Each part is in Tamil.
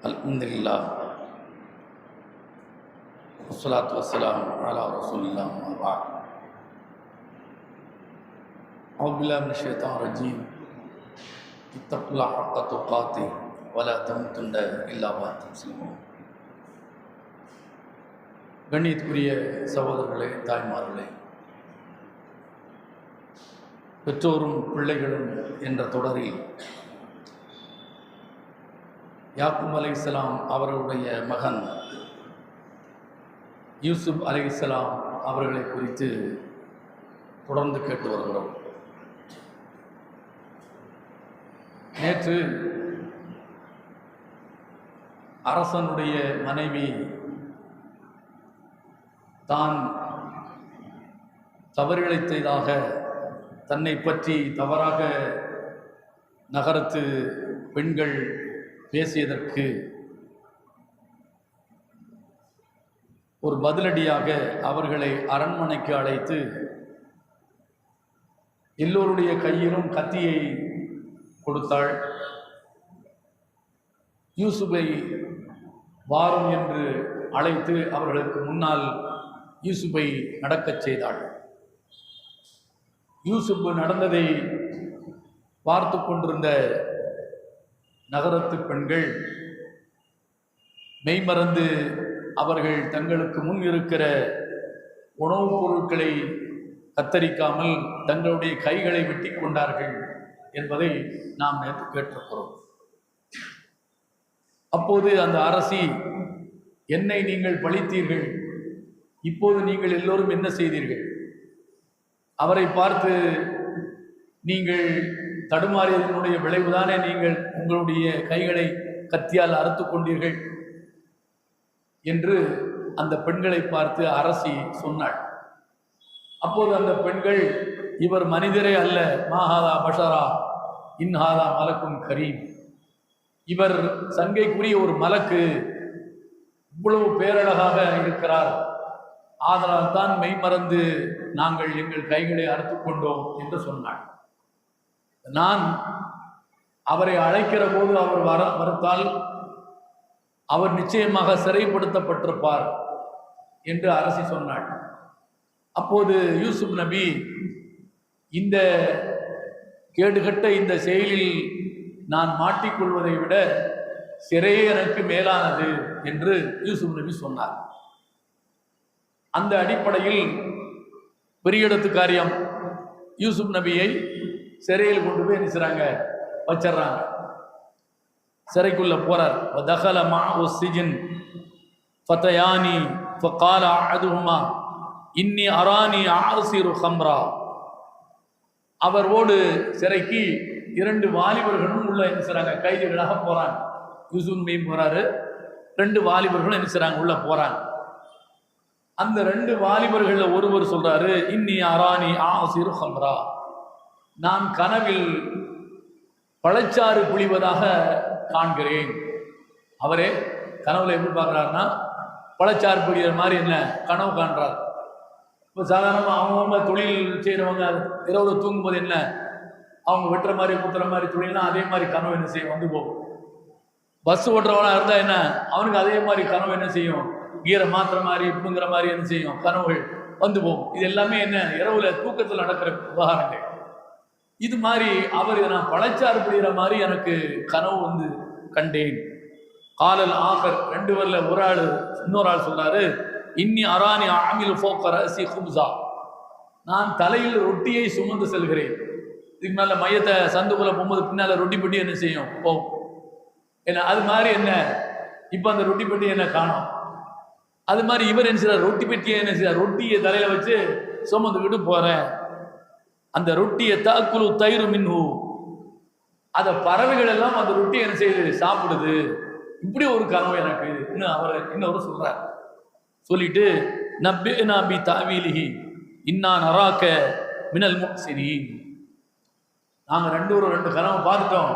அல்ஹம்துலில்லாஹ் வஸ்ஸலாத்து வஸ்ஸலாமு அலா ரசூலில்லாஹ் அம்மா பஅத். அஊது பில்லாஹி மினஷ் ஷைத்தானிர் ரஜீம். இத்தகுல்லாஹ ஹக்க துகாத்திஹி வலா தமூதுன்ன இல்லா வ அன்தும் முஸ்லிமூன். கண்ணியத்துக்குரிய சகோதரர்களே, தாய்மார்களே, பெற்றோரும் பிள்ளைகளும் என்ற தொடரில் யாக்கூப் அலைஹிஸ்ஸலாம் அவர்களுடைய மகன் யூசுப் அலைஹிஸ்ஸலாம் அவர்களை குறித்து தொடர்ந்து கேட்டு வருகிறோம். நேற்று அரசனுடைய மனைவி தான் தவறிழைத்ததாக தன்னை பற்றி தவறாக நகரத்து பெண்கள் பேசியதற்கு ஒரு பதிலடியாக அவர்களை அரண்மனைக்கு அழைத்து எல்லோருடைய கையிலும் கத்தியை கொடுத்தாள். யூசுஃபை வாரும் என்று அழைத்து அவர்களுக்கு முன்னால் யூசுஃபை நடக்கச் செய்தாள். யூசுப் நடந்ததை பார்த்து கொண்டிருந்த நகரத்து பெண்கள் மெய்மறந்து அவர்கள் தங்களுக்கு முன் இருக்கிற உணவுப் பொருட்களை கத்தரிக்காமல் தங்களுடைய கைகளை வெட்டி கொண்டார்கள் என்பதை நாம் நேற்று கேட்டிருக்கிறோம். அப்போது அந்த அரசி, என்னை நீங்கள் பழித்தீர்கள், இப்போது நீங்கள் எல்லோரும் என்ன செய்தீர்கள்? அவரை பார்த்து நீங்கள் தடுமாறியதனுடைய விளைவுதானே நீங்கள் உங்களுடைய கைகளை கத்தியால் அறுத்து கொண்டீர்கள் என்று அந்த பெண்களை பார்த்து அரசி சொன்னாள். அப்போது அந்த பெண்கள், இவர் மனிதரே அல்ல, மாஹாதா பஷரா இன்ஹாதா மலக்கும் கரீம், இவர் சங்கைக்குரிய ஒரு மலக்கு, இவ்வளவு பேரழகாக இருக்கிறார், ஆதலால் தான் மெய்மறந்து நாங்கள் எங்கள் கைகளை அறுத்து கொண்டோம் என்று சொன்னாள். நான் அவரை அழைக்கிற போது அவர் மறுத்தால் அவர் நிச்சயமாக சிறைப்படுத்தப்பட்டிருப்பார் என்று அரசி சொன்னாள். அப்போது யூசுப் நபி, இந்த கேடுகட்ட இந்த செயலில் நான் மாட்டிக்கொள்வதை விட சிறையே எனக்கு மேலானது என்று யூசுப் நபி சொன்னார். அந்த அடிப்படையில் பெரிய இடத்து காரியம், யூசுப் நபியை சிறையில் கொண்டு போய் நினைச்சாங்க, வச்சிடறாங்க. சிறைக்குள்ள போறார். தகல மஅஹு ஸிஜ்ன் ஃபதயானி ஃபகால அஹதுஹுமா இன்னி அரானி ஆசிரு ஹம்ரா. அவரோடு சிறைக்கு இரண்டு வாலிபர்களும் உள்ள நினைச்சாங்க, கைதிகளாக போறாங்க. யூசுப் நபியும் போறாரு, ரெண்டு வாலிபர்களும் நினைச்சாங்க உள்ள போறாங்க. அந்த ரெண்டு வாலிபர்கள ஒருவர் சொல்றாரு, இன்னி அரானி ஆசிரு ஹம்ரா, நான் கனவில் பழச்சாறு புளிவதாக காண்கிறேன். அவரே கனவுல எப்படி பார்க்குறாருன்னா, பழச்சாறு புளிகிற மாதிரி என்ன கனவு காண்றார். இப்போ சாதாரணமாக அவங்க தொழில் செய்கிறவங்க இரவு தூங்கும்போது என்ன, அவங்க வெட்டுற மாதிரி குத்துற மாதிரி தொழில்னா அதே மாதிரி கனவு என்ன செய்யும், வந்து போகும். பஸ் ஓட்டுறவனா இருந்தால் என்ன, அவனுக்கு அதே மாதிரி கனவு என்ன செய்யும், கீரை மாத்திர மாதிரி இப்படிங்கிற மாதிரி என்ன செய்யும், கனவுகள் வந்து போகும். இது எல்லாமே என்ன, இரவுல தூக்கத்தில் நடக்கிற விவகாரங்கள். இது மாதிரி அவர், நான் பழச்சாறு புளிகிற மாதிரி எனக்கு கனவு வந்து கண்டேன். காலல் ஆகர், ரெண்டு பேர்ல ஒரு ஆள் இன்னொரு ஆள் சொல்றாரு, இன்னி அரானி ஆமில் ஃபோக்கர சி ஹுப்ஸா, நான் தலையில் ரொட்டியை சுமந்து செல்கிறேன். இதுக்கு மேல மையத்தை சந்துக்குள்ள போகும்போது பின்னால ரொட்டி பெட்டி என்ன செய்யும், போகும். என்ன அது மாதிரி என்ன, இப்போ அந்த ரொட்டி பெட்டி என்ன காணும். அது மாதிரி இவர் என்ன செய்யறார், ரொட்டி பெட்டியை என்ன செய்யறார், ரொட்டியை தலையில வச்சு சுமந்துக்கிட்டு போறேன். அந்த ரொட்டியை தாக்குலு தயிரு மின்ஹு, அந்த பறவைகள் எல்லாம் அந்த ரொட்டியை என்ன செய்யுது, சாப்பிடுது. இப்படி ஒரு கனவு எனக்கு இன்னொரு சொல்றார். சொல்லிட்டு நப்பினா பி தாவீலிஹி இன்னா நராக மினல் முஹ்சினீன், நாங்க ரெண்டு கனவு பார்த்துட்டோம்,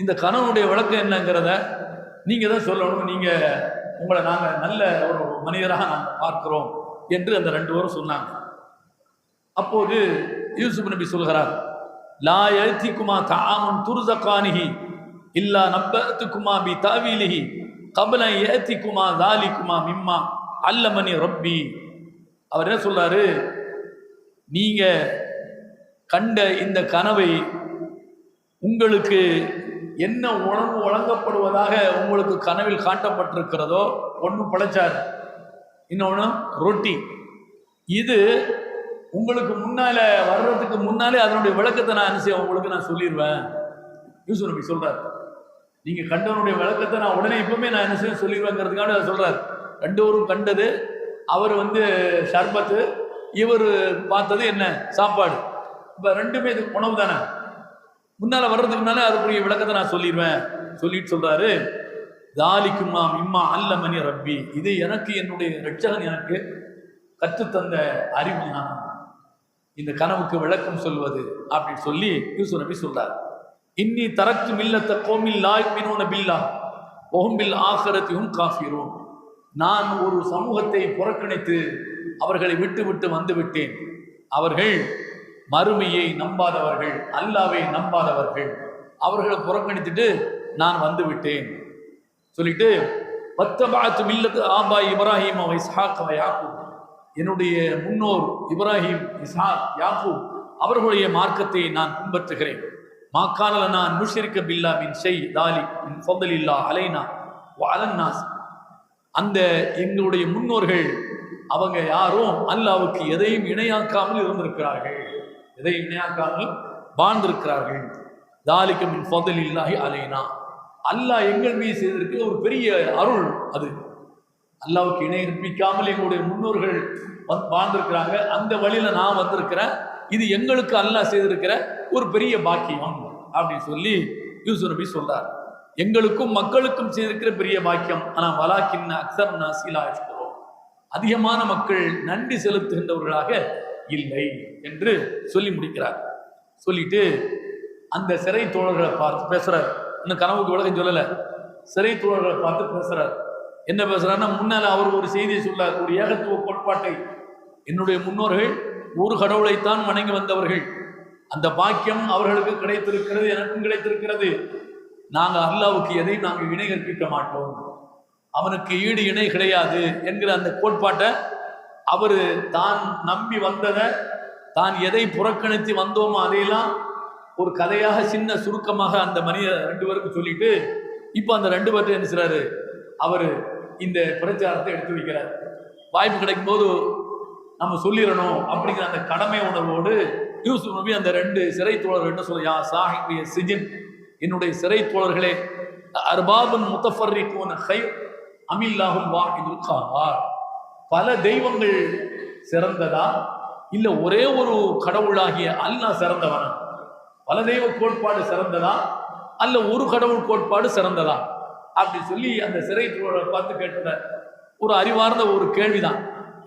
இந்த கனவுடைய விளக்கம் என்னங்கிறத நீங்க தான் சொல்லணும், நீங்க உங்களை நாங்க நல்ல ஒரு மனிதராக நாங்கள் பார்க்கிறோம் என்று அந்த ரெண்டு பேரும் சொன்னாங்க. அப்போது யூசுப் நபி சொல்கிறார், லா யல்திகுமா தஆமுன் துர்ஸகானிஹி இல்லா நப்பத்துக்குமா பி தாவீலிஹி கபல ஏத்திக்குமா தாலிக்குமா மிம்மா அல்லமணி ரப்பி. அவர் என்ன சொல்றாரு, நீங்க கண்ட இந்த கனவை உங்களுக்கு என்ன உணவு வழங்கப்படுவதாக உங்களுக்கு கனவில் காட்டப்பட்டிருக்கிறதோ, ஒன்று படைச்சார், இன்னொன்று ரொட்டி. இது உங்களுக்கு முன்னால வர்றதுக்கு முன்னாலே அதனுடைய விளக்கத்தை நான் என்ன செய்ய உங்களுக்கு நான் சொல்லிடுவேன். யூசுப் நபி சொல்றார், நீங்க கண்டவனுடைய விளக்கத்தை நான் உடனே இப்பவுமே நான் என்ன செய்ய சொல்லிடுவேங்கிறதுக்காக சொல்றார். ரெண்டோரும் கண்டது அவர் ஷர்பத்து, இவர் பார்த்தது என்ன சாப்பாடு. இப்ப ரெண்டுமே இது உணவு தானே. முன்னால வர்றதுக்கு முன்னாலே அதுக்குரிய விளக்கத்தை நான் சொல்லிடுவேன். சொல்லிட்டு சொல்றாரு, தாலிக்குமா மிம்மா அல்லமணி ரப்பி, இது எனக்கு என்னுடைய ரட்சகன் எனக்கு கற்றுத்தந்த அறிவு தான் இந்த கனவுக்கு விளக்கம் சொல்வது அப்படின்னு சொல்லி யூசுப் நபி சொல்றார். இன்னி தரத்து மில்லத்த கோமில் லாய்மினூன பில்லா ஒஹும் பில் ஆஹிரத்திஹும் காஃபிரூன். நான் ஒரு சமூகத்தை புறக்கணித்து அவர்களை விட்டு விட்டு வந்து விட்டேன். அவர்கள் மறுமையை நம்பாதவர்கள், அல்லாவை நம்பாதவர்கள். அவர்களை புறக்கணித்துட்டு நான் வந்து விட்டேன் சொல்லிட்டு, வத்தபஅத்து மில்லத்து ஆபா இப்ராஹிம் வ இஸ்ஹாக் வ யாக்கூப், என்னுடைய முன்னோர் இப்ராஹிம், இஸ்ஹாக், யாக்கூப் அவர்களுடைய மார்க்கத்தை நான் பின்பற்றுகிறேன். மாக்கானல நான் முஷ்ரிக்க பில்லா மின் ஷை தாலி மின் ஃபضலில்லா அலைனா வ அலன்னாஸ். அந்த எங்களுடைய முன்னோர்கள் அவங்க யாரும் அல்லாவுக்கு எதையும் இணையாக்காமல் இருந்திருக்கிறார்கள், எதையும் இணையாக்காமல் வாழ்ந்திருக்கிறார்கள். தாலிக மின் ஃபضலில்லாஹி அலைனா, அல்லாஹ் எங்கள் மீது செய்திருக்கிற ஒரு பெரிய அருள். அது அல்லாவுக்கு இணை கற்பிக்காமல் எங்களுடைய முன்னோர்கள் வாழ்ந்திருக்கிறாங்க, அந்த வழியில நான் வந்திருக்கிறேன். இது எங்களுக்கு அல்லாஹ் செய்திருக்கிற ஒரு பெரிய பாக்கியம் அப்படின்னு சொல்லி யூசுப் நபி சொல்றார். எங்களுக்கும் மக்களுக்கும் செய்திருக்கிற பெரிய பாக்கியம். ஆனா வலாக்கின் அக்ஸர் நாசிலா இருக்கிறோம், அதிகமான மக்கள் நன்றி செலுத்துகின்றவர்களாக இல்லை என்று சொல்லி முடிக்கிறார். சொல்லிட்டு அந்த சிறை தோழர்களை பார்த்து பேசுறார். இன்னும் கனவுக்கு விளக்கம் சொல்லல, சிறை தோழர்களை பார்த்து பேசுறார். என்ன பேசுறாருன்னா, முன்னால அவர் ஒரு செய்தியை சொல்லார், ஒரு ஏகத்துவ கோட்பாட்டை. என்னுடைய முன்னோர்கள் ஒரு கடவுளைத்தான் வணங்கி வந்தவர்கள், அந்த பாக்கியம் அவர்களுக்கு கிடைத்திருக்கிறது, எனக்கும் கிடைத்திருக்கிறது. நாங்கள் அல்லாவுக்கு எதையும் நாங்கள் இணை கற்பிக்க மாட்டோம், அவனுக்கு ஈடு இணை கிடையாது என்கிற அந்த கோட்பாட்டை அவர் தான் நம்பி வந்ததை, தான் எதை புறக்கணித்து வந்தோமோ அதையெல்லாம் ஒரு கதையாக சின்ன சுருக்கமாக அந்த மனிதர் ரெண்டு பேருக்கு சொல்லிட்டு, இப்போ அந்த ரெண்டு பேர்ட்ட என்ன செய்றாரு, அவர் இந்த பிரச்சாரத்தை எடுத்து வைக்கிறார். வாய்ப்பு கிடைக்கும் போது நம்ம சொல்லிடணும் அப்படிங்கிற அந்த கடமை உணர்வோடு யூசுப் நபி அந்த ரெண்டு சிறை தோழர்கள் என்ன சொல்ல, யா சாஹிபிய சிஜின், என்னுடைய சிறை தோழர்களே, அர்பாபுன் முத்தஃபர்ரிகூன கைர் அமில்லாஹுல் வாஹிதுல் கஹ்ஹார், பல தெய்வங்கள் சிறந்ததா இல்ல ஒரே ஒரு கடவுளாகிய அல்லாஹ் சிறந்தவனா? பல தெய்வ கோட்பாடு சிறந்ததா அல்ல ஒரு கடவுள் கோட்பாடு சிறந்ததா அப்படி சொல்லி அந்த சிறை தோழரை பார்த்து கேட்ட ஒரு அறிவார்ந்த ஒரு கேள்விதான்.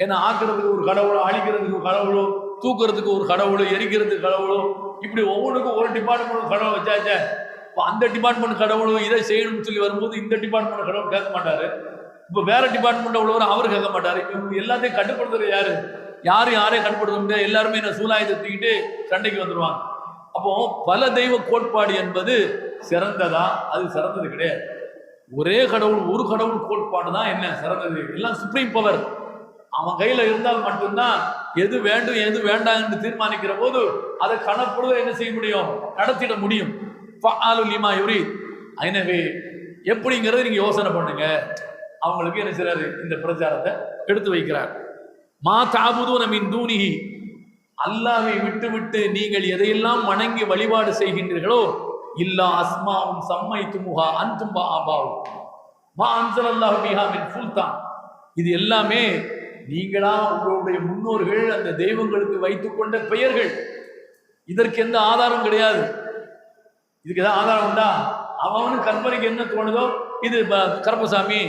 ஏன்னா ஆக்குறதுக்கு ஒரு கடவுளோ, அழிக்கிறதுக்கு ஒரு கடவுளோ, தூக்குறதுக்கு ஒரு கடவுளோ, எரிக்கிறதுக்கு கடவுளோ, இப்படி ஒவ்வொன்றுக்கும் ஒரு டிபார்ட்மெண்ட் கடவுள் வச்சாச்சே. இப்போ அந்த டிபார்ட்மெண்ட் கடவுளும் இதை செய்யணும்னு சொல்லி வரும்போது இந்த டிபார்ட்மெண்ட் கடவுள் கேட்க மாட்டாரு, இப்போ வேற டிபார்ட்மெண்ட் உள்ளவர் அவர் கேட்க மாட்டாரு. எல்லாத்தையும் கட்டுப்படுத்துறது யாரு? யாரையும் கட்டுப்படுத்த முடியாது, எல்லாருமே என்ன சூலாயத்தை தூக்கிட்டு சண்டைக்கு வந்துடுவாங்க. அப்போ பல தெய்வ கோட்பாடு என்பது சிறந்ததா? அது சிறந்தது கிடையாது. ஒரே கடவுள், ஒரு கடவுள் கோட்பாடு தான் என்ன சிறந்தது. எல்லாம் சுப்ரீம் பவர் அவன் கையில இருந்தால் மட்டும்தான் எது வேண்டும் எது வேண்டாம் என்று தீர்மானிக்கிற போது அதை கணப்படுவதை என்ன செய்ய முடியும், நடத்திட முடியும். எனவே எப்படிங்கிறத நீங்க யோசனை பண்ணுங்க. அவங்களுக்கு என்ன செய்றாரு, இந்த பிரச்சாரத்தை எடுத்து வைக்கிறார். மா தாபுதூன மின் தூனிஹி, அல்லாஹ்வை விட்டு விட்டு நீங்கள் எதையெல்லாம் வணங்கி வழிபாடு செய்கின்றீர்களோ, இல்லா அஸ்மாவும் சம்மைத்துமுஹா அன்தும் ஆபாவும் மா அன்ஸலல்லாஹு பிஹா மின் சுல்தான், இது எல்லாமே நீங்களா உங்களுடைய முன்னோர்கள் அந்த தெய்வங்களுக்கு வைத்துக் கொண்ட பெயர்கள். இதற்கு எந்த ஆதாரம் கிடையாது. இதுக்கு ஏதாவது ஆதாரம் உண்டா? அவனுக்கு கற்பனைக்கு என்ன தோணுதோ, இது கருப்பசாமி,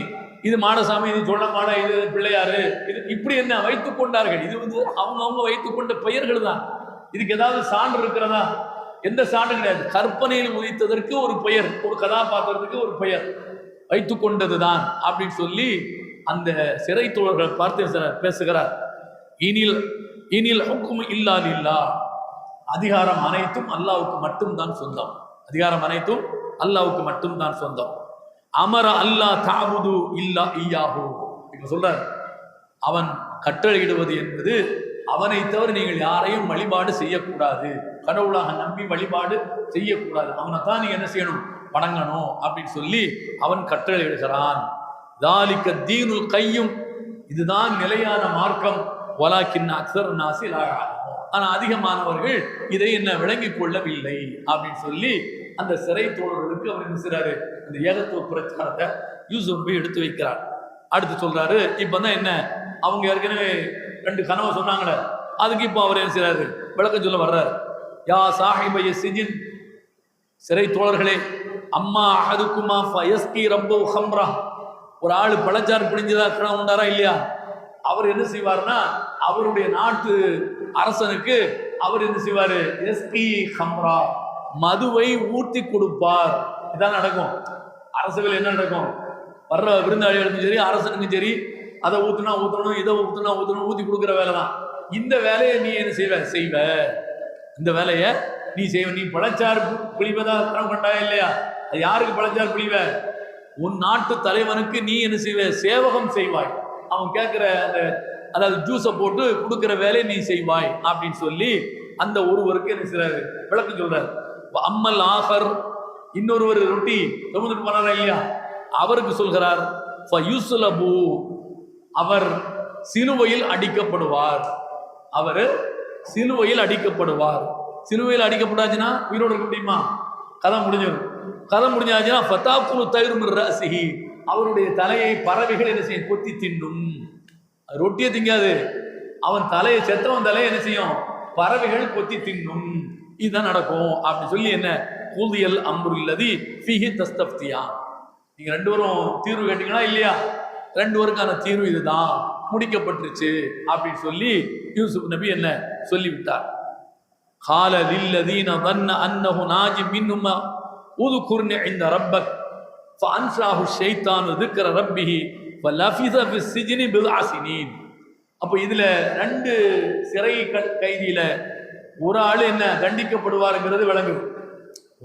இது மாடசாமி, இது சொல்லமாட, இது பிள்ளையாரு, இது இப்படி என்ன வைத்துக் கொண்டார்கள். இது அவங்க வைத்துக் கொண்ட பெயர்கள் தான். இதுக்கு ஏதாவது சான்று இருக்கிறதா? எந்த சான்று கிடையாது. கற்பனையில் உதித்ததற்கு ஒரு பெயர், ஒரு கதாபாத்திரத்துக்கு ஒரு பெயர் வைத்துக் கொண்டதுதான் அப்படின்னு சொல்லி அந்த சிறை தோழர்கள் பார்த்து பேசுகிறார். இனில் ஹுக்கும் இல்லா லில்லாஹ், அதிகாரம் அனைத்தும் அல்லாஹ்வுக்கு மட்டும் தான் சொந்தம். அதிகாரம் அனைத்தும் அல்லாஹ்வுக்கு மட்டும்தான் சொந்தம். அமர அல்லாஹ் தஅபுது இல்லா இய்யாஹு. இப்ப சொல்றார், அவன் கட்டளையிடுவது என்பது அவனை தவிர நீங்கள் யாரையும் வழிபாடு செய்யக்கூடாது, கடவுளாக நம்பி வழிபாடு செய்யக்கூடாது, அவனை தான் நீங்க என்ன செய்யணும், வணங்கணும் அப்படின்னு சொல்லி அவன் கட்டளையிடுகிறான். தாலிக தீனுல் கையும், இதுதான் நிலையான மார்க்கம். வலாக்கின் அக்ஸர் நாசி லா யஅலமூன், ஆனா அதிகமானவர்கள் இதை என்ன விளங்கிக் கொள்ளவில்லை அப்படின்னு சொல்லி அந்த சிறை தோழர்களுக்கு அவர் என்ன செய்றாரு, அந்த ஏகத்துவ பிரச்சாரத்தை யூசுப் போய் எடுத்து வைக்கிறார். அடுத்து சொல்றாரு, இப்பதான் என்ன அவங்க ஏற்கனவே 2 கனவை சொன்னாங்களே, அதுக்கு இப்போ அவர் என்ன செய்றாரு, விளக்கம் சொல்ல வர்றாரு. யா சாஹிபை சிஜின், சிறை தோழர்களே, அம்மா அஹதுக்குமா ஃபயஸ்கி ரப்பு ஹம்ரா, ஒரு ஆளு பழச்சாறு பிடிஞ்சதா கனவு உண்டாரா இல்லையா, அவர் என்ன செய்வார்னா அவருடைய நாட்டு அரசனுக்கு அவர் என்ன செய்வாரு, எஸ்கி ஹம்ரா, மதுவை ஊற்றி கொடுப்பார். இதான் நடக்கும் அரசுகள். என்ன நடக்கும், வர்ற விருந்தாளிகளுக்கும் சரி அரசனுக்கும் சரி, அதை ஊத்துனா ஊத்தணும், இதை ஊத்துனா ஊத்தணும், ஊத்தி கொடுக்குற வேலை தான். இந்த வேலையை நீ என்ன செய்வ, இந்த வேலையை நீ செய்வ. நீ பழச்சாறு புளிவதா கனவு கண்டாயா இல்லையா, அது யாருக்கு பழச்சாறு புளிவ, உன் நாட்டு தலைவனுக்கு நீ என்ன செய்வ, சேவகம் செய்வாய். அவன் கேட்கிற அந்த அதாவது ஜூஸை போட்டு கொடுக்குற வேலையை நீ செய்வாய் அப்படின்னு சொல்லி அந்த ஒருவருக்கு என்ன செய்றாரு, விளக்கம் சொல்றாரு. அம்மல் ஆஹர், இன்னொருவர் ரொட்டி சுமந்துட்டு போனாரா இல்லையா, அவருக்கு சொல்கிறார், அவர் சிலுவையில் அடிக்கப்படுவார். அவர் சிலுவையில் அடிக்கப்படுவார். சிலுவையில் அடிக்கப்படாச்சுன்னா உயிரோடு இருக்க முடியுமா, கதை முடிஞ்சிடும். கதை முடிஞ்சாச்சுன்னா ஃபதாக்குலு தயிரும் ரஸிஹி, அவருடைய தலையை பறவைகள் என்ன செய்யும், கொத்தி தின்னும். ரொட்டியை திங்காது, அவன் தலையை, செத்தவன் தலையை என்ன செய்யும், பறவைகள் கொத்தி தின்னும். இதுதான் நடக்கும் அப்படி சொல்லி என்ன, கூதியல் அம்ருல்லதி ஃபீஹி தஸ்தஃப்தியா, நீங்க 2 பேரும் தீர்வு கேட்டீங்களா இல்லையா, 2 பேருக்கான தீர்வு இதுதான், முடிக்கப்பட்டுருச்சு அப்படின்னு சொல்லி யூசுப் நபி என்ன சொல்லிவிட்டார். கால லில்லதீன ظن انه ناج منهما اذكرني عند ربك فانساه الشيطان ذكر ربه فلفظ في السجن بضع سنين. அப்ப இதுல 2 சிறை கைதியில ஒரு ஆளு என்ன தண்டிக்கப்படுவாருங்கிறது விளங்குது.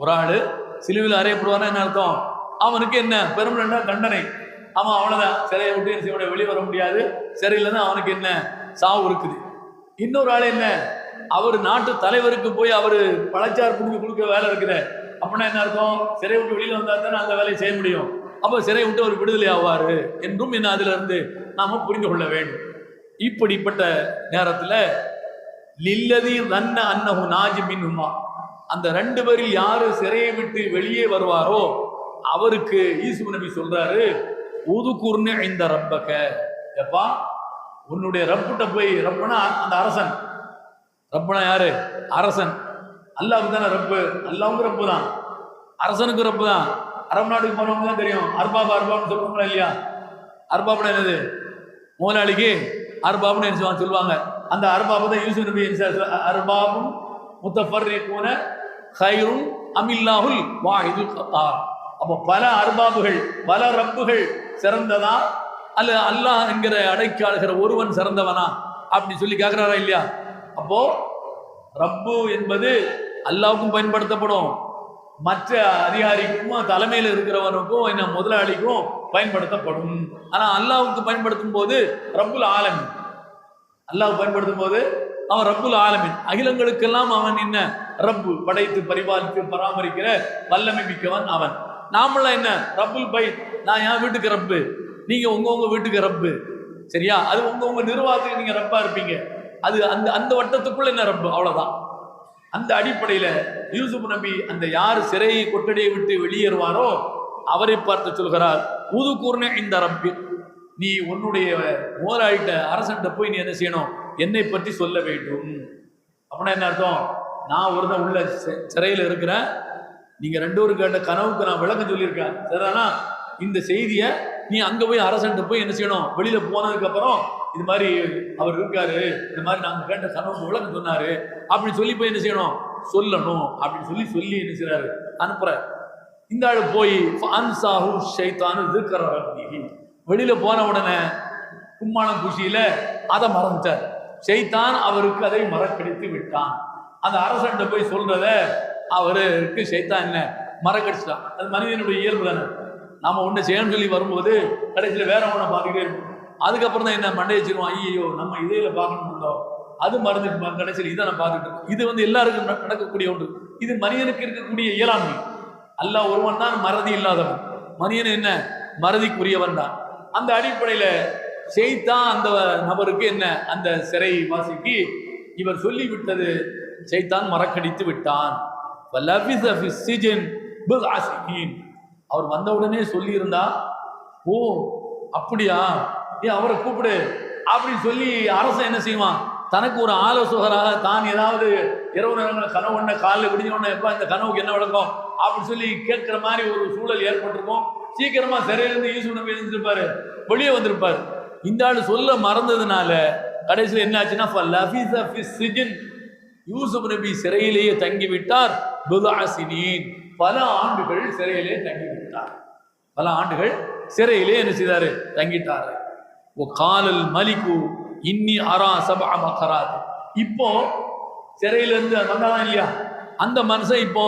ஒரு ஆளு சிலுவையில் அறையப்படுவார்னா என்ன அர்த்தம், அவனுக்கு என்ன பெருமனண்டா தண்டனை, அவன் அவ்வளவுதான், சிறையை விட்டு என்ன வெளியே வர முடியாது, சிறையில தான் அவனுக்கு என்ன சாவு இருக்குது. இன்னொரு ஆள் என்ன, அவர் நாட்டு தலைவருக்கு போய் அவரு பழச்சாறு கொடுக்க வேலை இருக்குது. அப்படின்னா என்ன அர்த்தம், சிறை விட்டு வெளியில வந்தா தானே அந்த வேலையை செய்ய முடியும். அப்ப சிறை விட்டு அவர் விடுதலை ஆவாரு என்றும் என்ன அதுல இருந்து நாம புரிந்து கொள்ள வேண்டும். இப்படிப்பட்ட நேரத்துல லில்லதி தன்ன அன்னஹு நாஜி மின்ஹுமா, அந்த 2 பேரில் யாரு சிறையை விட்டு வெளியே வருவாரோ அவருக்கு யூசுப் நபி சொல்றாரு, உதுகுர்னி இந்த ரப்பக, எப்பா உன்னுடைய ரப்புட்ட போய், ரப்புனா அந்த அரசன், ரப்புனா யாரு, அரசன். அல்லாஹ்வுக்கு தானே ரப்பு, அல்லாஹ்வுக்கு ரப்பு தான், அரசனுக்கு ரப்பு தான். அரபு நாட்டுக்கு போனவங்க தான் தெரியும், அர்பாப்னு சொல்லுவாங்களா இல்லையா, அர்பாப்னா என்னது, முதலாளிக்கு அர்பாப்னு என்ன சொல்லுவாங்க. அந்த அர்பாபு தான் யூசுப் நபி அர்பாபும் முத்தஃபர்ரிகூன கைரும் அமில்லாஹுல் வாஹிதுல் கஹ்ஹார். அப்போ பல அர்பாபுகள், பல ரப்புகள் சிறந்ததா அல்ல அல்லாஹ் என்கிற அடைக்காளுகிற ஒருவன் சிறந்தவனா அப்படி சொல்லி கேட்கிறாரா இல்லையா. அப்போ ரப்பு என்பது அல்லாஹ்வுக்கும் பயன்படுத்தப்படும், மற்ற அதிகாரிக்கும் தலைமையில் இருக்கிறவனுக்கும் என்ன முதலாளிக்கும் பயன்படுத்தப்படும். ஆனா அல்லாஹ்வுக்கு பயன்படுத்தும் போது ரப்புல் ஆலமீன், அல்லாஹ் பயன்படுத்தும் போது அவன் ரப்புல் ஆலமீன், அகிலங்களுக்கெல்லாம் அவன் என்ன ரப்பு, படைத்து பரிபாலித்து பராமரிக்கிற வல்லமை மிக்கவன் அவன். நாமெல்லாம் என்ன ரப்புல் பை, நான் என் வீட்டுக்கு ரப்பு, நீங்க உங்க வீட்டுக்கு ரப்பு, சரியா, அது உங்க நிர்வாகத்துக்கு நீங்க ரப்பா இருப்பீங்க, அது அந்த அந்த வட்டத்துக்குள்ள என்ன ரப்பு, அவ்வளவுதான். அந்த அடிப்படையில யூசுப் நபி அந்த யார் சிறையை கொட்டடியை விட்டு வெளியேறுவாரோ அவரை பார்த்து சொல்கிறார், உதுகுர்னி இந்த ரப்பி, நீ உன்னுடைய முதலாளிட்ட அரசன்ட்ட போய் நீ என்ன செய்யணும், என்னை பற்றி சொல்ல வேண்டும். அப்படின்னா என்ன அர்த்தம், நான் ஒருதான் உள்ள சிறையில் இருக்கிறேன், நீங்க 2 பேரும் கேட்ட கனவுக்கு நான் விளக்கம் சொல்லியிருக்கேன், சரிதானா, இந்த செய்தியை நீ அங்க போய் அரசன்ட்ட போய் என்ன செய்யணும், வெளியில போனதுக்கு அப்புறம் இது மாதிரி அவர் இருக்காரு, இந்த மாதிரி நாங்க கேட்ட கனவுக்கு விளக்கம் சொன்னாரு அப்படின்னு சொல்லி போய் என்ன செய்யணும், சொல்லணும் அப்படின்னு சொல்லி என்ன செய்யறாரு, அனுப்புற. இந்த ஆளு போய் அன்சாஹு ஷைத்தானு ذكر ربه, வெளியில போன உடனே கும்மாளம் குஷியில அதை மறந்துட்டார், ஷைத்தான் அவருக்கு அதை மறக்கடித்து விட்டான். அந்த அரசன்ட்ட போய் சொல்றத அவருக்கு ஷைத்தான் என்ன மறக்கடிச்சிட்டான். அது மனிதனுடைய இயல்பு தானே. நாம ஒண்ணு செய்யணும்னு சொல்லி வரும்போது கடைசியில் வேற ஒன்றை பார்த்துக்கிட்டே இருப்போம். அதுக்கப்புறம் தான் என்ன மண்டை வச்சிருவோம், ஐயோ நம்ம இதையில பார்க்கணும்னோ அது மறந்து கடைசியில் இதை நான் பார்த்துட்டு இருக்கோம். இது வந்து எல்லாருக்கும் நடக்கக்கூடிய ஒன்று. இது மனிதனுக்கு இருக்கக்கூடிய இயலாமை. அல்லாஹ் ஒருவன் தான் மறதி இல்லாதவன். மனிதன் என்ன மறதிக்குரியவன் தான். அந்த அடிப்படையில ஷைத்தான் அந்த நபருக்கு என்ன அந்த சிறை வாசிக்கு இவர் சொல்லி விட்டது ஷைத்தான் மறக்கடித்து விட்டான். அவர் வந்த உடனே சொல்லி இருந்தா, ஓ அப்படியா, ஏ அவரை கூப்பிடு அப்படின்னு சொல்லி அரசன் என்ன செய்வான், தனக்கு ஒரு ஆலோசகராக தான் ஏதாவது இரவு நேரங்களில் கனவு ஒண்ணு காலையில் விடிஞ்சோடனே எப்ப இந்த கனவுக்கு என்ன விளக்கம் அப்படின்னு சொல்லி கேட்கிற மாதிரி ஒரு சூழல் ஏற்பட்டிருக்கும். சீக்கிரமா சிறையிலிருந்து யூசுப் நபி எழுந்திருப்பாரு, வெளியே வந்திருப்பாரு. இந்த ஆள் சொல்ல மறந்ததுனால கடைசியில் என்ன ஆச்சுன்னா யூசுப் நபி சிறையிலேயே தங்கிவிட்டார். பல ஆண்டுகள் சிறையிலே தங்கிவிட்டார். பல ஆண்டுகள் சிறையிலே என்ன செய்தாரு, தங்கிட்டாரு. காலல் மலிகு இன்னி அரா சபஅ பக்கராத். இப்போ சிறையிலிருந்து வந்தாதான் இல்லையா, அந்த மனுஷன் இப்போ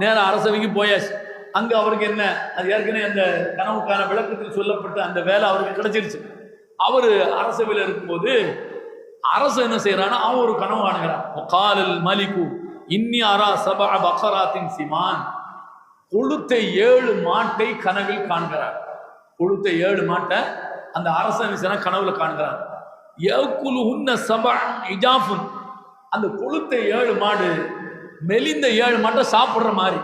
நேரம் அரசவைக்கு போயாச்சு. அங்க அவருக்கு என்ன, அது ஏற்கனவே அந்த கனவுக்கான விளக்கத்தில் சொல்லப்பட்ட அந்த வேலை அவருக்கு கிடைச்சிருச்சு. அவரு அரசவையில் இருக்கும்போது அரசு என்ன செய்யறான்னா, அவன் ஒரு கனவு காணுகிறான். காலல் மலிகு இன்னி அரா சபஅ பக்கராத்தின் சிமான். கொழுத்த 7 மாட்டை கனவில் காண்கிறார். கொழுத்த 7 மாட்டை அந்த அரசன் கனவுல காண்கிறான். அந்த கொழுத்த 7 மாடு மெலிந்த 7 மாட்டை சாப்பிடுற மாதிரி.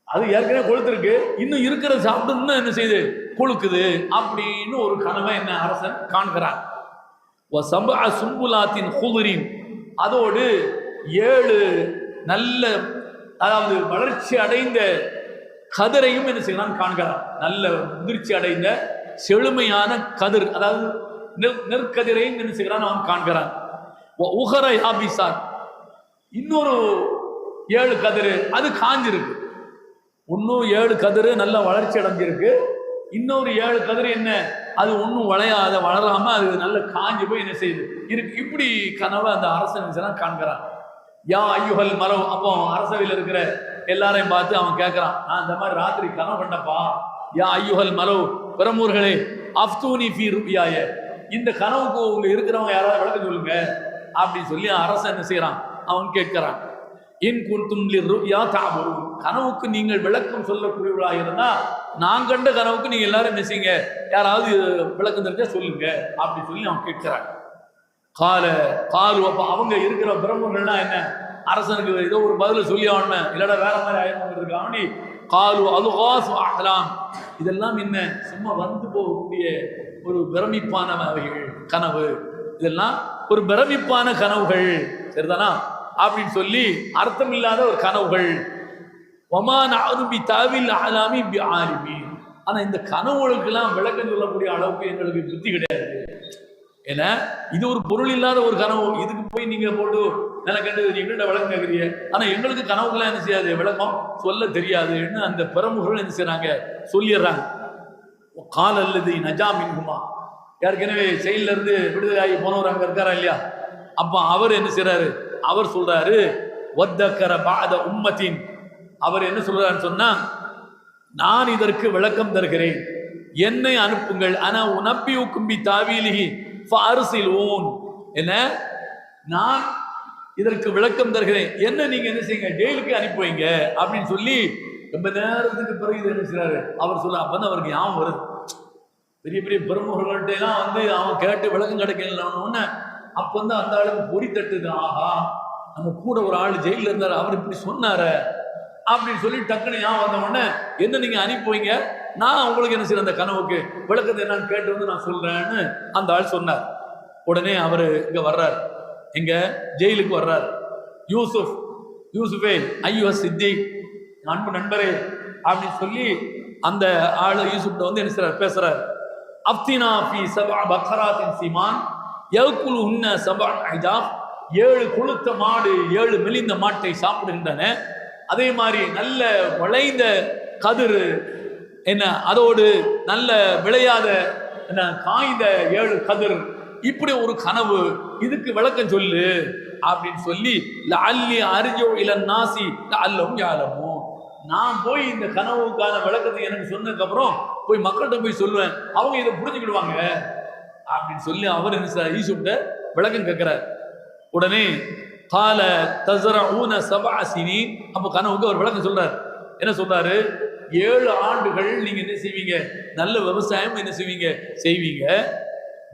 அது ஏற்கனவே கொழுத்திருக்கு, இன்னும் இருக்கிற சாப்பிட்டு இன்னும் என்ன செய்யுது, கொழுக்குது அப்படின்னு ஒரு கனவை என்ன அரசன் காண்கிறான். சும்புலாத்தின் குதிரின், அதோடு 7 நல்ல அதாவது வளர்ச்சி அடைந்த கதிரையும் என்ன செய்யலாம் காண்கிறான். நல்ல முதிர்ச்சி அடைந்த செழுமையான கதிர், அதாவது நெற்கதிரையும் என்ன செய்கிறான் அவன் காண்கிறான். உகர யாபிசார், இன்னொரு 7 கதிர் அது காஞ்சிருக்கு. இன்னும் 7 கதிர் நல்ல வளர்ச்சி அடைஞ்சிருக்கு. இன்னொரு 7 கதிர் என்ன, அது ஒன்றும் வளராம அது நல்ல காஞ்சி போய் என்ன செய்யுது இருக்கு. இப்படி கனவை அந்த அரசன் காண்கிறான். யா ஐயுகல் மரவ். அப்போ அரசவையில் இருக்கிற எல்லாரையும் பார்த்து அவன் கேட்கிறான், நான் இந்த மாதிரி ராத்திரி கனவு கண்டப்பா. யா ஐயுகல் மரவ், பிரமுர்களே, அஃப்தூனி ஃபீ ருபியாய, இந்த கனவுக்கு உங்க இருக்கிறவங்க யாராவது விளக்கம் சொல்லுங்க அப்படின்னு சொல்லி அரசன் என்ன செய்யறான், அவன் கேட்கிறான். இன் குன்தும் லிர்ருயா தஅபுரூன், கனவுக்கு நீங்கள் விளக்கம் சொல்லக்கூடியவர்களாக இருந்தா நான் கண்ட கனவுக்கு நீங்க எல்லாரும் என்ன செய்யுங்க, யாராவது விளக்கம் தெரிஞ்சா சொல்லுங்க அப்படின்னு சொல்லி அவன் கேட்கிறான். காலு அப்ப அவங்க இருக்கிற பிரம்மர்கள்னா என்ன, அரசனுக்கு ஏதோ ஒரு பதில சொல்லி ஆகணும், இல்லடா வேற மாதிரி ஆயிரம் அவனி. காலு அல்காசு அஹ்லாம், இதெல்லாம் என்ன சும்மா வந்து போகக்கூடிய ஒரு பிரமிப்பான கனவு, இதெல்லாம் ஒரு பிரமிப்பான கனவுகள், சரிதானா அப்படின்னு சொல்லி அர்த்தம் இல்லாத ஒரு கனவுகள். ஒமான் அருபி தாவில் ஆலாமி பி ஆலிமி, ஆனா இந்த கனவுகளுக்கெல்லாம் விளக்கம் சொல்லக்கூடிய அளவுக்கு எங்களுக்கு புத்தி கிடையாது. ஏன்னா இது ஒரு பொருள் இல்லாத ஒரு கனவு, இதுக்கு போய் நீங்க போட்டு நிலக்கண்டு எங்கள்கிட்ட விளக்கம் கேட்குறீங்க, ஆனா எங்களுக்கு கனவுக்கெல்லாம் என்ன செய்யாது, விளக்கம் சொல்ல தெரியாதுன்னு அந்த பிரமுகர்கள் என்ன செய்யறாங்க, சொல்லிடுறாங்க. கால் அல்லது நஜாமின்குமா, ஏற்கனவே செயல இருந்து விடுதலாகி போனவர் அங்க இருக்காரா இல்லையா, அப்ப அவர் என்ன செய்யறாரு, அவர் சொல்றாரு வத்தக்கர பாத உம்மத்தின், அவர் என்ன சொல்றாருன்னு சொன்னா, நான் இதற்கு விளக்கம் தருகிறேன், என்னை அனுப்புங்கள். ஆனா உனப்பி உக்கும்பி தாவீலிஹி ஃபார்சிலூன், என்ன நான் இதற்கு விளக்கம் தருகிறேன், என்ன நீங்க என்ன செய்யுங்க, ஜெயிலுக்கு அனுப்பி வைங்க அப்படின்னு சொல்லி ரொம்ப நேரத்துக்கு பிறகு இது என்ன செய்யறாரு அவர் சொல்ல. அப்ப அவருக்கு ஞாபகம் வருது, பெரிய பெரிய பிரமுகர்கள்ட்ட எல்லாம் அவன் கேட்டு விளக்கம் கிடைக்கல. அப்ப அந்த ஆளுக்கு பொறி தட்டுது, ஆஹா நம்ம கூட ஒரு ஆள் ஜெயில இருந்தாரு, அவர் இப்படி சொன்னாரு அப்படின்னு சொல்லி டக்குன்னு ஞாபகம் வந்த உடனே, என்ன நீங்க அனுப்பி வைங்க, நான் உங்களுக்கு என்ன செய்யற அந்த கனவுக்கு விளக்கத்தை என்னன்னு கேட்டு நான் சொல்றேன்னு அந்த ஆள் சொன்னார். உடனே அவரு இங்க வர்றாரு, எங்க ஜெயிலுக்கு வர்றாரு. யூசுஃபே ஐயோ சித்திக், அன்பு நண்பரே அப்படின்னு சொல்லி அந்த ஆளு யூசுப்ட என்ன செய்றார், பேசுறாரு. அப்தினா ஃபி சபஅ பக்கராத்தின் சிமான் யகுலுஹுன்ன சபஅ ஐதாஃப், 7 கொழுத்த மாடு 7 மெலிந்த மாட்டை சாப்பிடுகின்றன, அதே மாதிரி நல்ல விளைந்த கதிர் என்ன, அதோடு நல்ல விளையாத என்ன காய்ந்த 7 கதிர், இப்படி ஒரு கனவு, இதுக்கு விளக்கம் சொல்லு அப்படின்னு சொல்லி லஅல்லி அர்ஜு இலன் நாசி லஅல்லஹும் யஅலமூன், நான் போய் இந்த கனவுக்கான விளக்கத்தை எனக்கு சொன்னதுக்கு அப்புறம் போய் மக்கள்கிட்ட போய் சொல்லுவேன், அவங்க இதை புரிஞ்சுக்கிடுவாங்க அப்படின்னு சொல்லி அவர் என்ன சார் யூசுப்ட விளக்கம் கேட்கிறார். உடனே கால தஸரஊன சபஅ சினீன், அப்போ கனவுக்கு அவர் விளக்கம் சொல்றார். என்ன சொல்றாரு? 7 ஆண்டுகள் நீங்க என்ன செய்வீங்க, நல்ல விவசாயம் என்ன செய்வீங்க.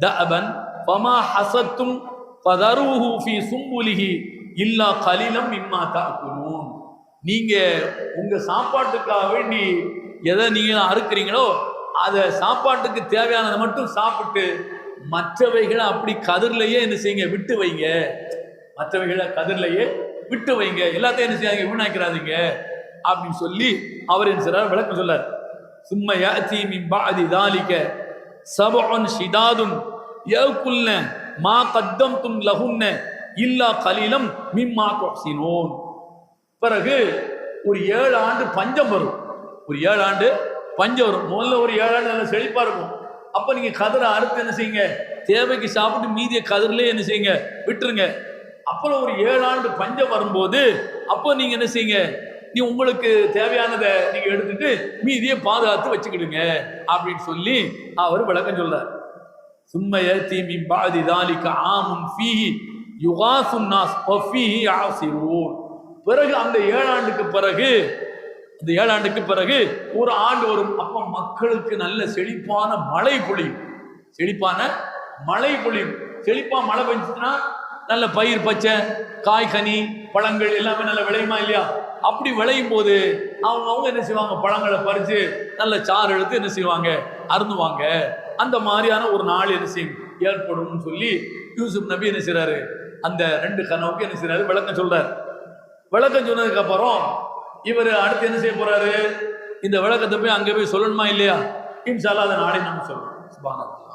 தஅபன் ஃபமா ஹஸத்தும் ஃபதருஹு ஃபீ சும்புலிஹி இல்லா கலீலம் மிம்மா தஅகுலூன். நீங்க உங்க சாப்பாட்டுக்காக வேண்டி எதை நீங்க அறுக்கிறீங்களோ அதை சாப்பாட்டுக்கு தேவையானதை மட்டும் சாப்பிட்டு மற்றவைகளை அப்படி கதிர்லையே என்ன செய்யுங்க, விட்டு வைங்க. மற்றவைகளை கதிர்லையே விட்டு வைங்க, எல்லாத்தையும் என்ன செய்யாங்க, வீணாக்கிறாதீங்க அப்படின்னு சொல்லி அவர் என்ன செய்றார், விளக்கம் சொல்லார். சும்ம யாதி மின் பஅதி ذلك سبع شداد يأكلن ما قدمتم لهن إلا قليلا مما تحسنون. பிறகு ஒரு 7 ஆண்டு பஞ்சம் வரும். ஒரு 7 ஆண்டு பஞ்சம் வரும். முதல்ல ஒரு 7 ஆண்டு நல்ல செழிப்பா இருக்கும். அப்ப நீங்க கதிரை அறுத்து என்ன செய்யுங்க, தேவைக்கு சாப்பிட்டு மீதிய கதிரிலே என்ன செய்யுங்க, விட்டுருங்க. அப்புறம் ஒரு 7 ஆண்டு பஞ்சம் வரும்போது அப்போ நீங்க என்ன செய்யுங்க, நீ உங்களுக்கு தேவையானதை நீங்க எடுத்துட்டு மீதியை பாதுகாத்து வச்சுக்கிடுங்க அப்படின்னு சொல்லி அவர் விளக்கம் சொல்றார். சும்ம யஅதி மின் பஅதி ذلك عام فيه يغاث الناس وفيه يعصرون. பிறகு அந்த 7 ஆண்டுக்கு பிறகு, இந்த 7 ஆண்டுக்கு பிறகு ஒரு ஆண்டு வரும். அப்ப மக்களுக்கு நல்ல செழிப்பான மழை பொழியும். செழிப்பான மழை பொழியும். செழிப்பா மழை பெஞ்சுச்சுன்னா நல்ல பயிர் பச்சை, காய்கனி, பழங்கள் எல்லாமே நல்ல விளையுமா இல்லையா? அப்படி விளையும் போது அவங்க என்ன செய்வாங்க, பழங்களை பறித்து நல்ல சாறு எடுத்து என்ன செய்வாங்க, அருந்துவாங்க. அந்த மாதிரியான ஒரு நாள் என்ன செய்யும், ஏற்படும் சொல்லி யூசுப் நபி என்ன செய்றாரு, அந்த 2 கனவுக்கு என்ன செய்றாரு, விளக்கம் சொல்றாரு. விளக்கம் சொன்னதுக்கு அப்புறம் இவர் அடுத்து என்ன செய்ய போறாரு, இந்த விளக்கத்தை போய் அங்கே போய் சொல்லணுமா இல்லையா? இன்ஷா அல்லாஹ் அதை நாளை நம்ம சொல்றோம். சுப்ஹானல்லாஹ்.